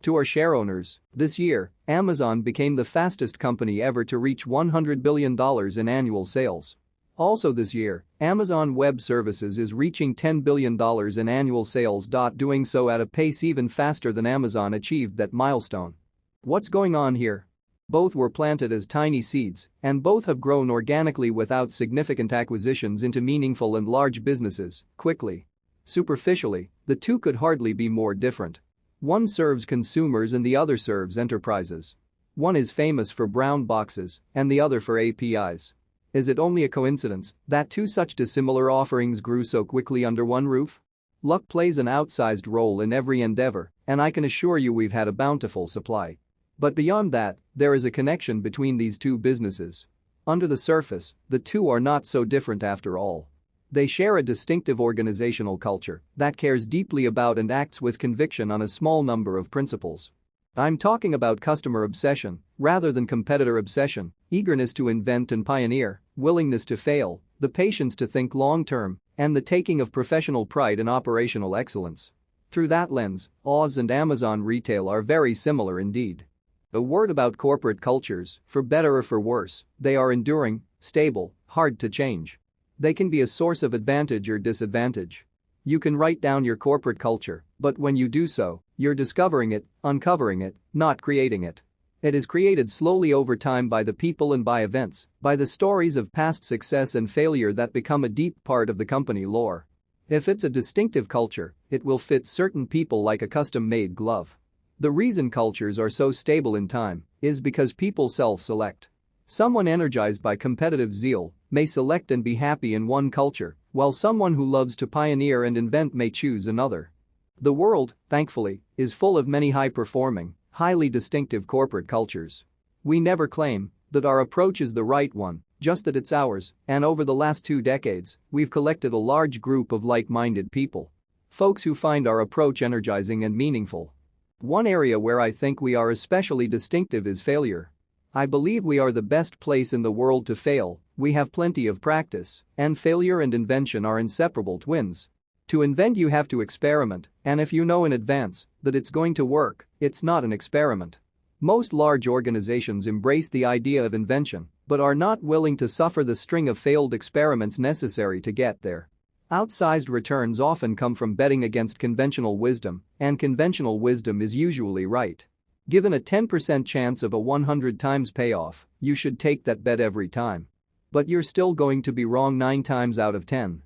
To our shareowners, this year, Amazon became the fastest company ever to reach $100 billion in annual sales. Also this year, Amazon Web Services is reaching $10 billion in annual sales. Doing so at a pace even faster than Amazon achieved that milestone. What's going on here? Both were planted as tiny seeds, and both have grown organically without significant acquisitions into meaningful and large businesses, quickly. Superficially, the two could hardly be more different. One serves consumers and the other serves enterprises. One is famous for brown boxes, and the other for APIs. Is it only a coincidence that two such dissimilar offerings grew so quickly under one roof? Luck plays an outsized role in every endeavor, and I can assure you we've had a bountiful supply. But beyond that, there is a connection between these two businesses. Under the surface, the two are not so different after all. They share a distinctive organizational culture that cares deeply about and acts with conviction on a small number of principles. I'm talking about customer obsession rather than competitor obsession, eagerness to invent and pioneer, willingness to fail, the patience to think long-term, and the taking of professional pride in operational excellence. Through that lens, Oz and Amazon Retail are very similar indeed. A word about corporate cultures, for better or for worse, they are enduring, stable, hard to change. They can be a source of advantage or disadvantage. You can write down your corporate culture, but when you do so, you're discovering it, uncovering it, not creating it. It is created slowly over time by the people and by events, by the stories of past success and failure that become a deep part of the company lore. If it's a distinctive culture, it will fit certain people like a custom-made glove. The reason cultures are so stable in time is because people self-select. Someone energized by competitive zeal may select and be happy in one culture, while someone who loves to pioneer and invent may choose another. The world, thankfully, is full of many high-performing, highly distinctive corporate cultures. We never claim that our approach is the right one, just that it's ours, and over the last 2 decades, we've collected a large group of like-minded people. Folks who find our approach energizing and meaningful. One area where I think we are especially distinctive is failure. I believe we are the best place in the world to fail, we have plenty of practice, and failure and invention are inseparable twins. To invent you have to experiment, and if you know in advance that it's going to work, it's not an experiment. Most large organizations embrace the idea of invention, but are not willing to suffer the string of failed experiments necessary to get there. Outsized returns often come from betting against conventional wisdom, and conventional wisdom is usually right. Given a 10% chance of a 100 times payoff, you should take that bet every time. But you're still going to be wrong 9 times out of 10.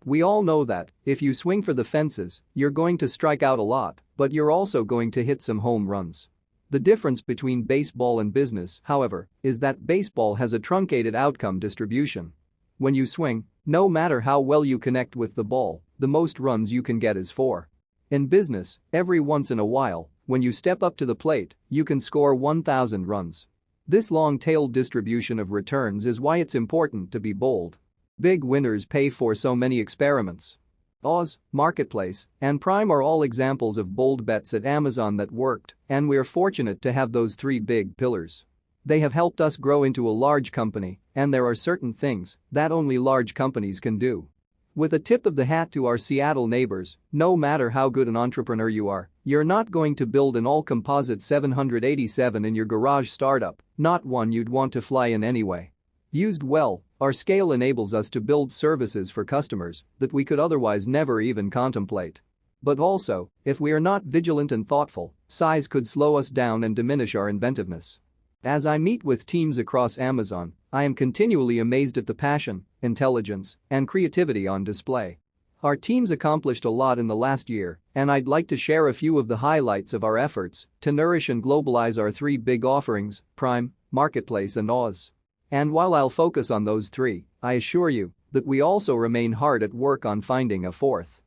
We all know that, if you swing for the fences, you're going to strike out a lot, but you're also going to hit some home runs. The difference between baseball and business, however, is that baseball has a truncated outcome distribution. When you swing, no matter how well you connect with the ball, the most runs you can get is 4. In business, every once in a while, when you step up to the plate, you can score 1,000 runs. This long-tailed distribution of returns is why it's important to be bold. Big winners pay for so many experiments. Oz, Marketplace, and Prime are all examples of bold bets at Amazon that worked, and we're fortunate to have those 3 big pillars. They have helped us grow into a large company, and there are certain things that only large companies can do. With a tip of the hat to our Seattle neighbors, no matter how good an entrepreneur you are, you're not going to build an all-composite 787 in your garage startup, not one you'd want to fly in anyway. Used well, our scale enables us to build services for customers that we could otherwise never even contemplate. But also, if we are not vigilant and thoughtful, size could slow us down and diminish our inventiveness. As I meet with teams across Amazon, I am continually amazed at the passion, intelligence, and creativity on display. Our teams accomplished a lot in the last year, and I'd like to share a few of the highlights of our efforts to nourish and globalize our 3 big offerings, Prime, Marketplace and Oz. And while I'll focus on those 3, I assure you that we also remain hard at work on finding a 4th.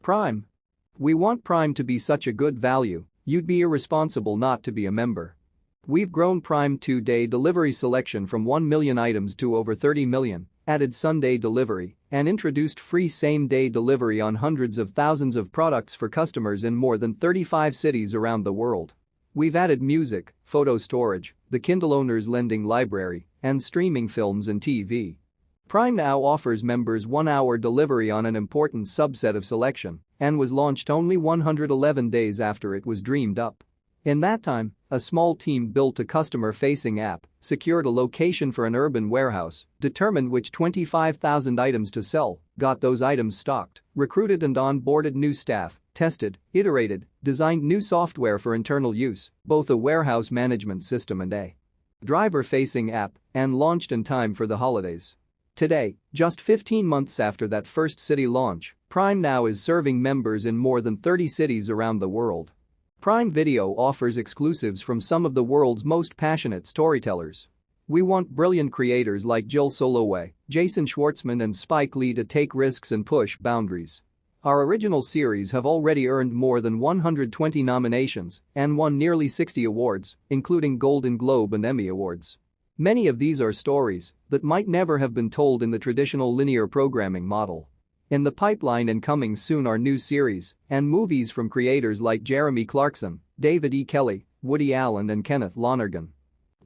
Prime. We want Prime to be such a good value, you'd be irresponsible not to be a member. We've grown Prime 2-day delivery selection from 1 million items to over 30 million, added Sunday delivery, and introduced free same-day delivery on hundreds of thousands of products for customers in more than 35 cities around the world. We've added music, photo storage, the Kindle Owners Lending Library, and streaming films and TV. Prime now offers members 1-hour delivery on an important subset of selection and was launched only 111 days after it was dreamed up. In that time, a small team built a customer-facing app, secured a location for an urban warehouse, determined which 25,000 items to sell, got those items stocked, recruited and onboarded new staff, tested, iterated, designed new software for internal use, both a warehouse management system and a driver-facing app, and launched in time for the holidays. Today, just 15 months after that first city launch, Prime now is serving members in more than 30 cities around the world. Prime Video offers exclusives from some of the world's most passionate storytellers. We want brilliant creators like Jill Soloway, Jason Schwartzman and Spike Lee to take risks and push boundaries. Our original series have already earned more than 120 nominations and won nearly 60 awards, including Golden Globe and Emmy Awards. Many of these are stories that might never have been told in the traditional linear programming model. In the pipeline and coming soon are new series and movies from creators like Jeremy Clarkson, David E. Kelley, Woody Allen and Kenneth Lonergan.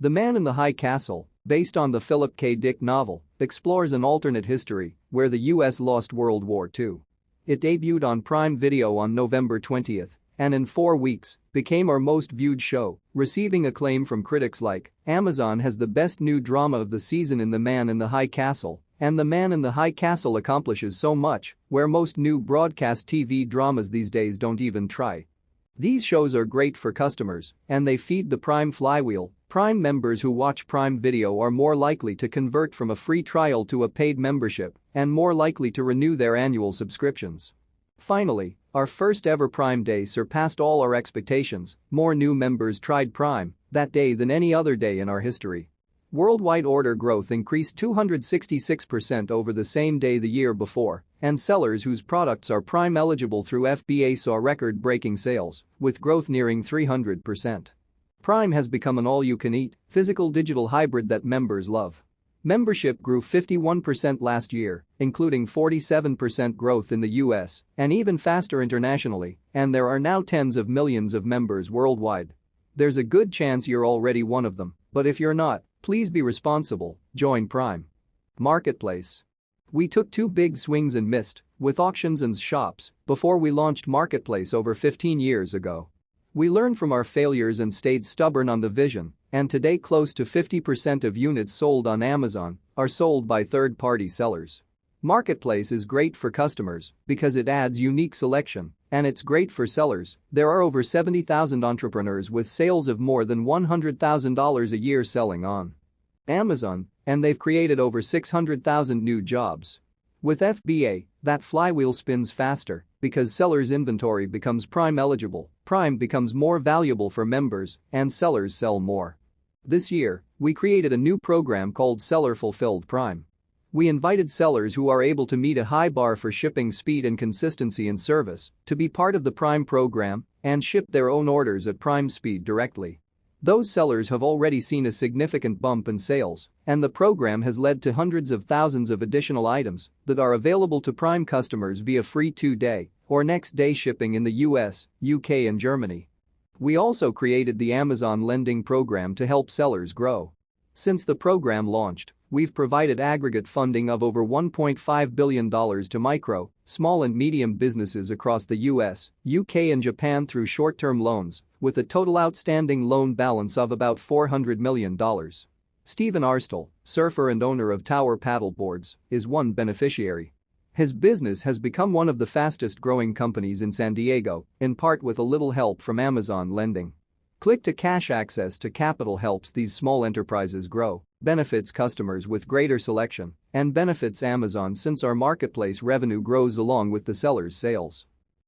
The Man in the High Castle, based on the Philip K. Dick novel, explores an alternate history where the U.S. lost World War II. It debuted on Prime Video on November 20th and in 4 weeks became our most viewed show, receiving acclaim from critics like Amazon has the best new drama of the season in The Man in the High Castle, and The Man in the High Castle accomplishes so much where most new broadcast TV dramas these days don't even try. These shows are great for customers and they feed the Prime flywheel. Prime members who watch Prime Video are more likely to convert from a free trial to a paid membership and more likely to renew their annual subscriptions. Finally, our first ever Prime Day surpassed all our expectations. More new members tried Prime that day than any other day in our history. Worldwide order growth increased 266% over the same day the year before, and sellers whose products are Prime eligible through FBA saw record-breaking sales, with growth nearing 300%. Prime has become an all-you-can-eat, physical-digital hybrid that members love. Membership grew 51% last year, including 47% growth in the US and even faster internationally, and there are now tens of millions of members worldwide. There's a good chance you're already one of them, but if you're not, please be responsible, join Prime. Marketplace. We took 2 big swings and missed, with auctions and shops, before we launched Marketplace over 15 years ago. We learned from our failures and stayed stubborn on the vision, and today close to 50% of units sold on Amazon are sold by third-party sellers. Marketplace is great for customers because it adds unique selection, and it's great for sellers. There are over 70,000 entrepreneurs with sales of more than $100,000 a year selling on Amazon, and they've created over 600,000 new jobs. With FBA, that flywheel spins faster because sellers' inventory becomes Prime eligible, Prime becomes more valuable for members, and sellers sell more. This year, we created a new program called Seller Fulfilled Prime. We invited sellers who are able to meet a high bar for shipping speed and consistency in service to be part of the Prime program and ship their own orders at Prime speed directly. Those sellers have already seen a significant bump in sales, and the program has led to hundreds of thousands of additional items that are available to Prime customers via free 2-day or next-day shipping in the US, UK and Germany. We also created the Amazon Lending Program to help sellers grow. Since the program launched, we've provided aggregate funding of over $1.5 billion to micro, small and medium businesses across the US, UK and Japan through short-term loans, with a total outstanding loan balance of about $400 million. Stephen Arstle, surfer and owner of Tower Paddleboards, is one beneficiary. His business has become one of the fastest-growing companies in San Diego, in part with a little help from Amazon Lending. Click-to-cash access to capital helps these small enterprises grow, benefits customers with greater selection, and benefits Amazon since our marketplace revenue grows along with the seller's sales.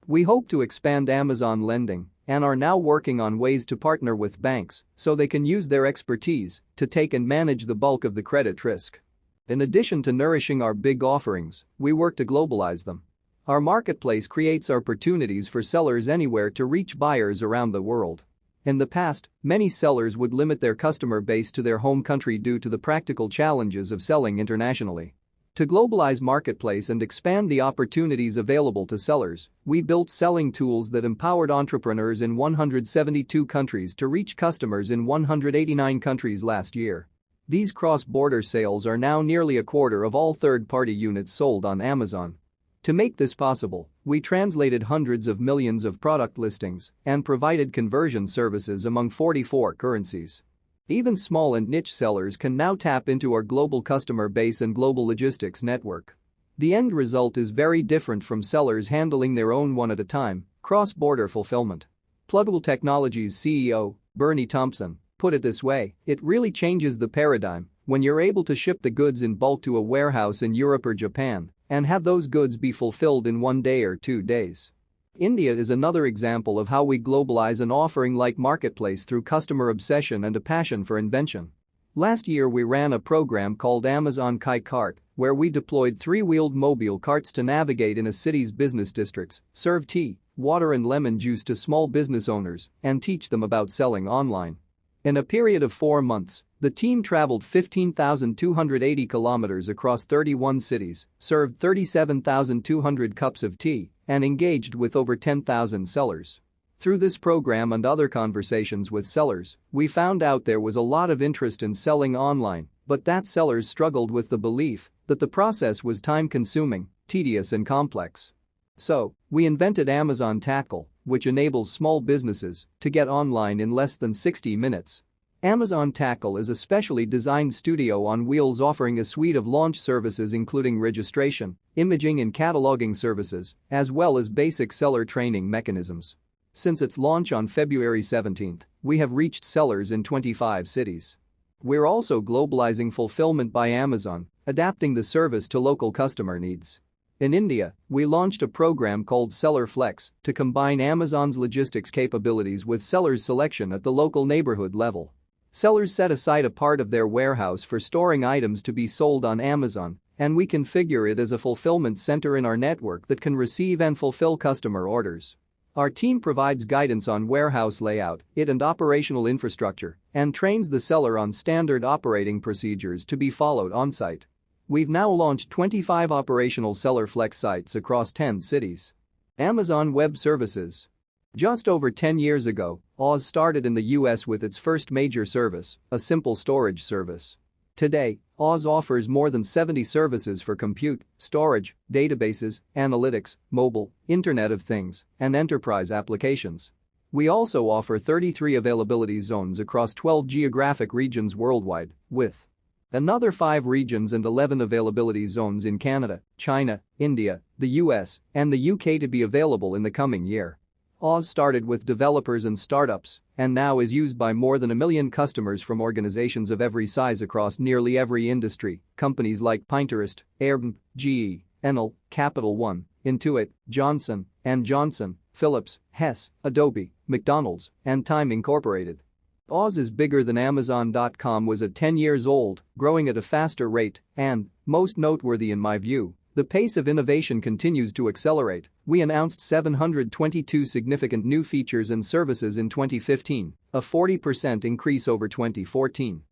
We hope to expand Amazon Lending and are now working on ways to partner with banks so they can use their expertise to take and manage the bulk of the credit risk. In addition to nourishing our big offerings, we work to globalize them. Our marketplace creates opportunities for sellers anywhere to reach buyers around the world. In the past, many sellers would limit their customer base to their home country due to the practical challenges of selling internationally. To globalize Marketplace and expand the opportunities available to sellers, we built selling tools that empowered entrepreneurs in 172 countries to reach customers in 189 countries last year. These cross-border sales are now nearly a quarter of all third-party units sold on Amazon. To make this possible, We translated hundreds of millions of product listings and provided conversion services among 44 currencies. Even small and niche sellers can now tap into our global customer base and global logistics network. The end result is very different from sellers handling their own one at a time, cross-border fulfillment. Plugable Technologies CEO, Bernie Thompson, put it this way: "It really changes the paradigm when you're able to ship the goods in bulk to a warehouse in Europe or Japan and have those goods be fulfilled in 1 day or 2 days." India is another example of how we globalize an offering like Marketplace through customer obsession and a passion for invention. Last year we ran a program called Amazon Kai Cart, where we deployed 3-wheeled mobile carts to navigate in a city's business districts, serve tea, water and lemon juice to small business owners, and teach them about selling online. In a period of 4 months, the team traveled 15,280 kilometers across 31 cities, served 37,200 cups of tea, and engaged with over 10,000 sellers. Through this program and other conversations with sellers, we found out there was a lot of interest in selling online, but that sellers struggled with the belief that the process was time-consuming, tedious and complex. So, we invented Amazon Tackle, which enables small businesses to get online in less than 60 minutes. Amazon Tackle is a specially designed studio on wheels offering a suite of launch services including registration, imaging and cataloging services, as well as basic seller training mechanisms. Since its launch on February 17, we have reached sellers in 25 cities. We're also globalizing fulfillment by Amazon, adapting the service to local customer needs. In India, we launched a program called Seller Flex to combine Amazon's logistics capabilities with sellers' selection at the local neighborhood level. Sellers set aside a part of their warehouse for storing items to be sold on Amazon, and we configure it as a fulfillment center in our network that can receive and fulfill customer orders. Our team provides guidance on warehouse layout, and operational infrastructure, and trains the seller on standard operating procedures to be followed on-site. We've now launched 25 operational Seller Flex sites across 10 cities. Amazon Web Services. Just over 10 years ago, Oz started in the US with its first major service, a simple storage service. Today, Oz offers more than 70 services for compute, storage, databases, analytics, mobile, Internet of Things, and enterprise applications. We also offer 33 availability zones across 12 geographic regions worldwide, with another 5 regions and 11 availability zones in Canada, China, India, the US, and the UK to be available in the coming year. Oz started with developers and startups and now is used by more than 1 million customers from organizations of every size across nearly every industry, companies like Pinterest, Airbnb, GE, Enel, Capital One, Intuit, Johnson & Johnson, Philips, Hess, Adobe, McDonald's, and Time Incorporated. Oz is bigger than Amazon.com was at 10 years old, growing at a faster rate, and, most noteworthy in my view, the pace of innovation continues to accelerate. We announced 722 significant new features and services in 2015, a 40% increase over 2014.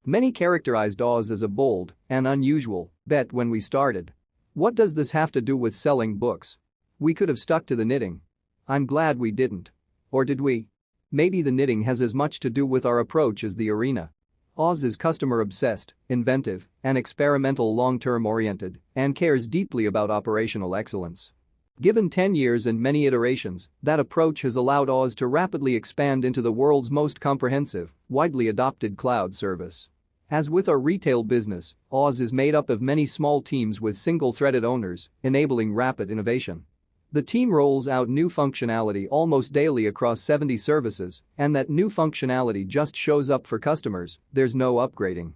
Many characterized Oz as a bold and unusual bet when we started. What does this have to do with selling books? We could have stuck to the knitting. I'm glad we didn't. Or did we? Maybe the knitting has as much to do with our approach as the arena. Oz is customer-obsessed, inventive, and experimental long-term oriented, and cares deeply about operational excellence. Given 10 years and many iterations, that approach has allowed Oz to rapidly expand into the world's most comprehensive, widely adopted cloud service. As with our retail business, Oz is made up of many small teams with single-threaded owners, enabling rapid innovation. The team rolls out new functionality almost daily across 70 services, and that new functionality just shows up for customers, there's no upgrading.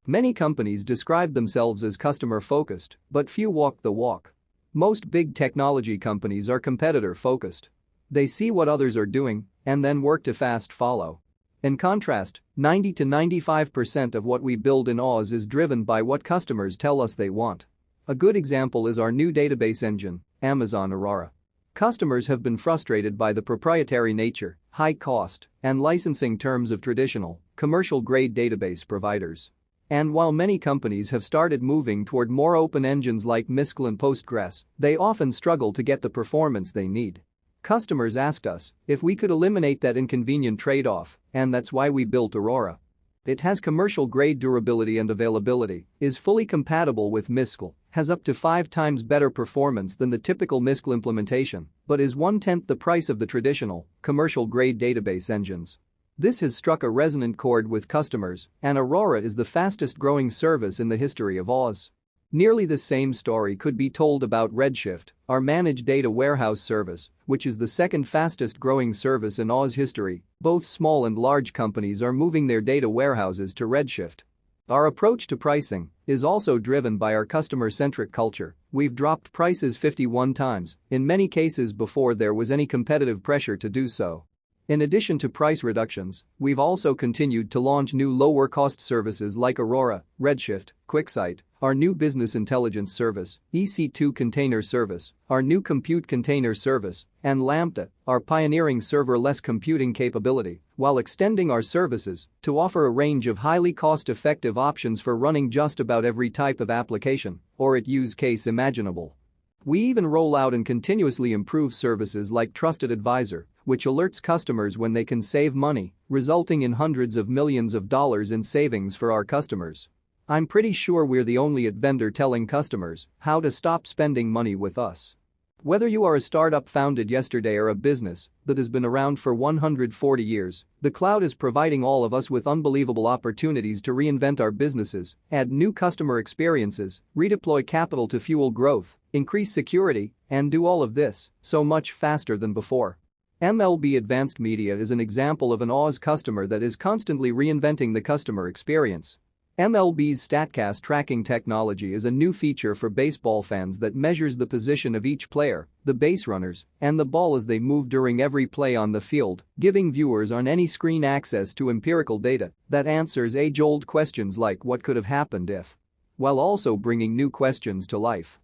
Many companies describe themselves as customer-focused, but few walk the walk. Most big technology companies are competitor-focused. They see what others are doing and then work to fast follow. In contrast, 90 to 95% of what we build in Oz is driven by what customers tell us they want. A good example is our new database engine, Amazon Aurora. Customers have been frustrated by the proprietary nature, high cost, and licensing terms of traditional, commercial-grade database providers. And while many companies have started moving toward more open engines like MySQL and Postgres, they often struggle to get the performance they need. Customers asked us if we could eliminate that inconvenient trade-off, and that's why we built Aurora. It has commercial-grade durability and availability, is fully compatible with MySQL, has up to 5 times better performance than the typical MISQL implementation, but is 1/10 the price of the traditional, commercial-grade database engines. This has struck a resonant chord with customers, and Aurora is the fastest-growing service in the history of Oz. Nearly the same story could be told about Redshift, our managed data warehouse service, which is the second fastest-growing service in Oz history. Both small and large companies are moving their data warehouses to Redshift. Our approach to pricing is also driven by our customer-centric culture. We've dropped prices 51 times, in many cases before there was any competitive pressure to do so. In addition to price reductions, we've also continued to launch new lower-cost services like Aurora, Redshift, QuickSight, our new business intelligence service, EC2 container service, our new compute container service, and Lambda, our pioneering serverless computing capability, while extending our services to offer a range of highly cost-effective options for running just about every type of application or use case imaginable. We even roll out and continuously improve services like Trusted Advisor, which alerts customers when they can save money, resulting in hundreds of millions of dollars in savings for our customers. I'm pretty sure we're the only vendor telling customers how to stop spending money with us. Whether you are a startup founded yesterday or a business that has been around for 140 years, the cloud is providing all of us with unbelievable opportunities to reinvent our businesses, add new customer experiences, redeploy capital to fuel growth, increase security, and do all of this so much faster than before. MLB Advanced Media is an example of an Oz customer that is constantly reinventing the customer experience. MLB's StatCast tracking technology is a new feature for baseball fans that measures the position of each player, the base runners, and the ball as they move during every play on the field, giving viewers on any screen access to empirical data that answers age-old questions like what could have happened if, while also bringing new questions to life.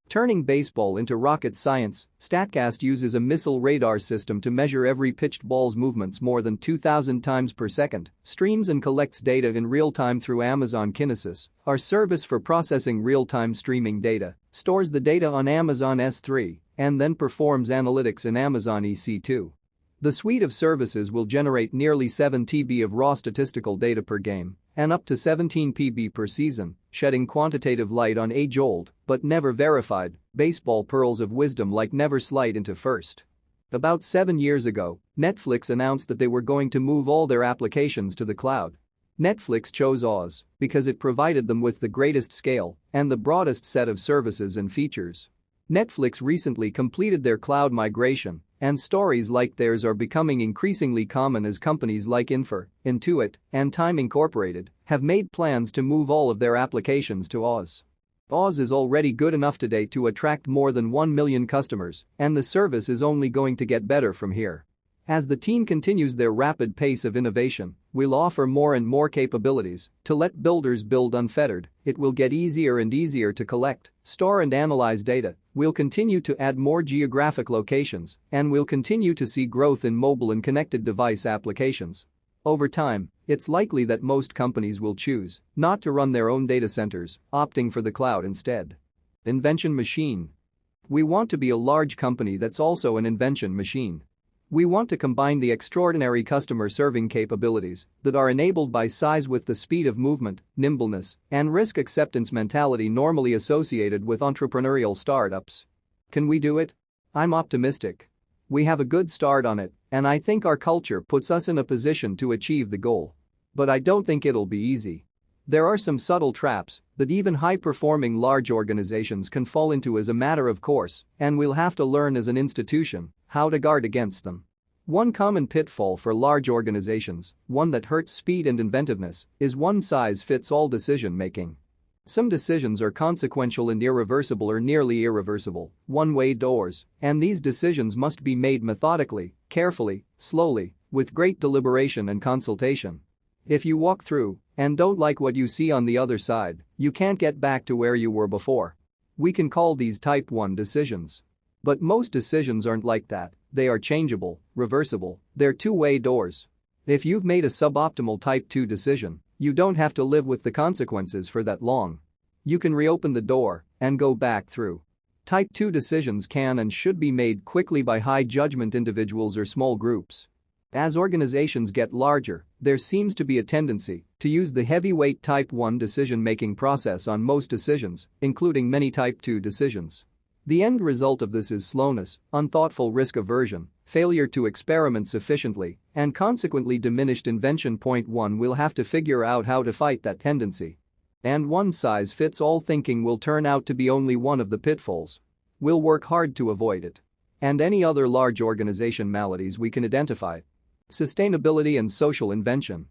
Turning baseball into rocket science, StatCast uses a missile radar system to measure every pitched ball's movements more than 2,000 times per second, streams and collects data in real time through Amazon Kinesis, our service for processing real-time streaming data, stores the data on Amazon S3, and then performs analytics in Amazon EC2. The suite of services will generate nearly 7 TB of raw statistical data per game and up to 17 PB per season, shedding quantitative light on age-old, but never verified, baseball pearls of wisdom like never slide into first. About 7 years ago, Netflix announced that they were going to move all their applications to the cloud. Netflix chose Oz because it provided them with the greatest scale and the broadest set of services and features. Netflix recently completed their cloud migration, and stories like theirs are becoming increasingly common as companies like Intuit, and Time Incorporated have made plans to move all of their applications to Oz. Oz is already good enough today to attract more than 1 million customers, and the service is only going to get better from here. As the team continues their rapid pace of innovation, we'll offer more and more capabilities to let builders build unfettered. It will get easier and easier to collect, store and analyze data. We'll continue to add more geographic locations, and we'll continue to see growth in mobile and connected device applications. Over time, it's likely that most companies will choose not to run their own data centers, opting for the cloud instead. Invention machine. We want to be a large company that's also an invention machine. We want to combine the extraordinary customer-serving capabilities that are enabled by size with the speed of movement, nimbleness, and risk acceptance mentality normally associated with entrepreneurial startups. Can we do it? I'm optimistic. We have a good start on it, and I think our culture puts us in a position to achieve the goal. But I don't think it'll be easy. There are some subtle traps that even high-performing large organizations can fall into as a matter of course, and we'll have to learn as an institution how to guard against them. One common pitfall for large organizations, one that hurts speed and inventiveness, is one-size-fits-all decision-making. Some decisions are consequential and irreversible or nearly irreversible, one-way doors, and these decisions must be made methodically, carefully, slowly, with great deliberation and consultation. If you walk through and don't like what you see on the other side, you can't get back to where you were before. We can call these Type 1 decisions. But most decisions aren't like that. They are changeable, reversible, they're two-way doors. If you've made a suboptimal Type 2 decision, you don't have to live with the consequences for that long. You can reopen the door and go back through. Type 2 decisions can and should be made quickly by high-judgment individuals or small groups. As organizations get larger, there seems to be a tendency to use the heavyweight Type 1 decision-making process on most decisions, including many Type 2 decisions. The end result of this is slowness, unthoughtful risk aversion, failure to experiment sufficiently, and consequently diminished invention. Point 1. We'll have to figure out how to fight that tendency. And one-size-fits-all thinking will turn out to be only one of the pitfalls. We'll work hard to avoid it. And any other large organization maladies we can identify. Sustainability and social invention.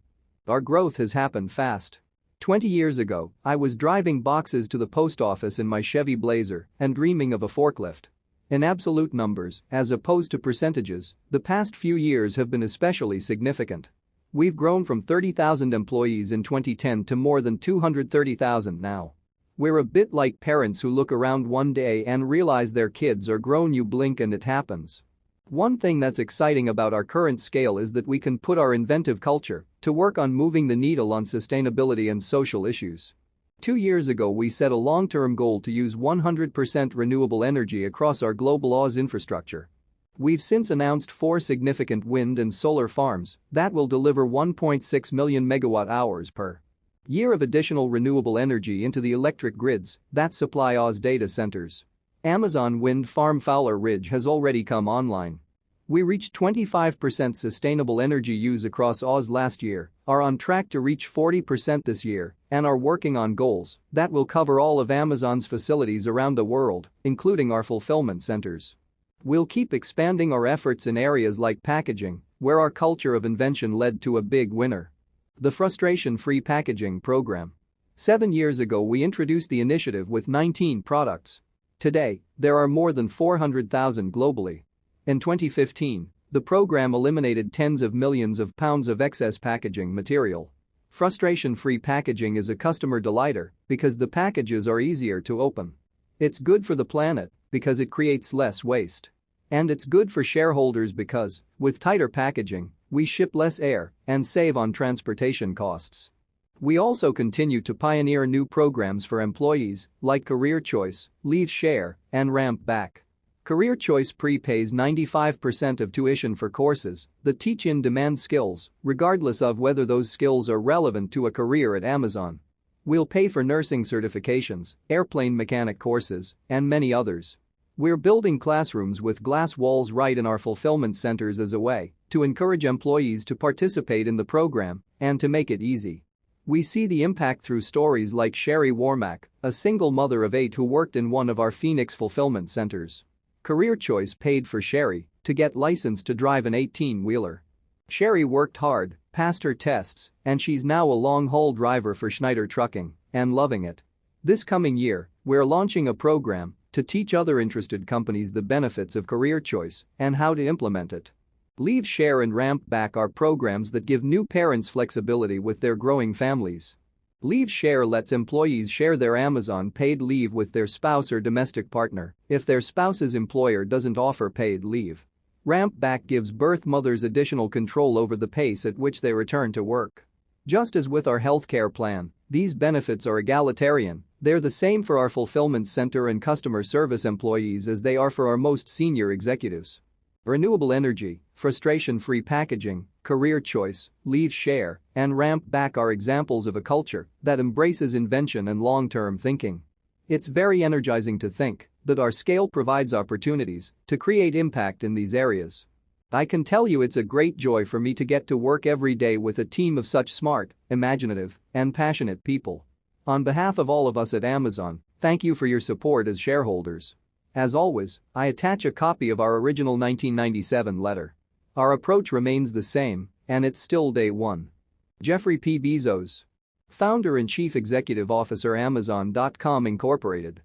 Our growth has happened fast. 20 years ago, I was driving boxes to the post office in my Chevy Blazer and dreaming of a forklift. In absolute numbers, as opposed to percentages, the past few years have been especially significant. We've grown from 30,000 employees in 2010 to more than 230,000 now. We're a bit like parents who look around one day and realize their kids are grown. You blink and it happens. One thing that's exciting about our current scale is that we can put our inventive culture to work on moving the needle on sustainability and social issues. 2 years ago we set a long-term goal to use 100% renewable energy across our global OZ infrastructure. We've since announced 4 significant wind and solar farms that will deliver 1.6 million megawatt-hours per year of additional renewable energy into the electric grids that supply OZ data centers. Amazon wind farm Fowler Ridge has already come online. We reached 25% sustainable energy use across OZ last year, are on track to reach 40% this year, and are working on goals that will cover all of Amazon's facilities around the world, including our fulfillment centers. We'll keep expanding our efforts in areas like packaging, where our culture of invention led to a big winner. The Frustration-Free Packaging Program. 7 years ago we introduced the initiative with 19 products. Today, there are more than 400,000 globally. In 2015, the program eliminated tens of millions of pounds of excess packaging material. Frustration-free packaging is a customer delighter because the packages are easier to open. It's good for the planet because it creates less waste. And it's good for shareholders because, with tighter packaging, we ship less air and save on transportation costs. We also continue to pioneer new programs for employees like Career Choice, Leave Share, and Ramp Back. Career Choice prepays 95% of tuition for courses that teach in-demand skills, regardless of whether those skills are relevant to a career at Amazon. We'll pay for nursing certifications, airplane mechanic courses, and many others. We're building classrooms with glass walls right in our fulfillment centers as a way to encourage employees to participate in the program and to make it easy. We see the impact through stories like Sherry Warmack, a single mother of 8 who worked in one of our Phoenix fulfillment centers. Career Choice paid for Sherry to get licensed to drive an 18-wheeler. Sherry worked hard, passed her tests, and she's now a long-haul driver for Schneider Trucking and loving it. This coming year, we're launching a program to teach other interested companies the benefits of Career Choice and how to implement it. Leave Share and Ramp Back are programs that give new parents flexibility with their growing families. Leave Share lets employees share their Amazon paid leave with their spouse or domestic partner if their spouse's employer doesn't offer paid leave. Ramp Back gives birth mothers additional control over the pace at which they return to work. Just as with our healthcare plan, these benefits are egalitarian. They're the same for our fulfillment center and customer service employees as they are for our most senior executives. Renewable energy, frustration-free packaging, Career Choice, Leave Share, and Ramp Back are examples of a culture that embraces invention and long-term thinking. It's very energizing to think that our scale provides opportunities to create impact in these areas. I can tell you it's a great joy for me to get to work every day with a team of such smart, imaginative, and passionate people. On behalf of all of us at Amazon, thank you for your support as shareholders. As always, I attach a copy of our original 1997 letter. Our approach remains the same, and it's still day one. Jeffrey P. Bezos, Founder and Chief Executive Officer Amazon.com Incorporated.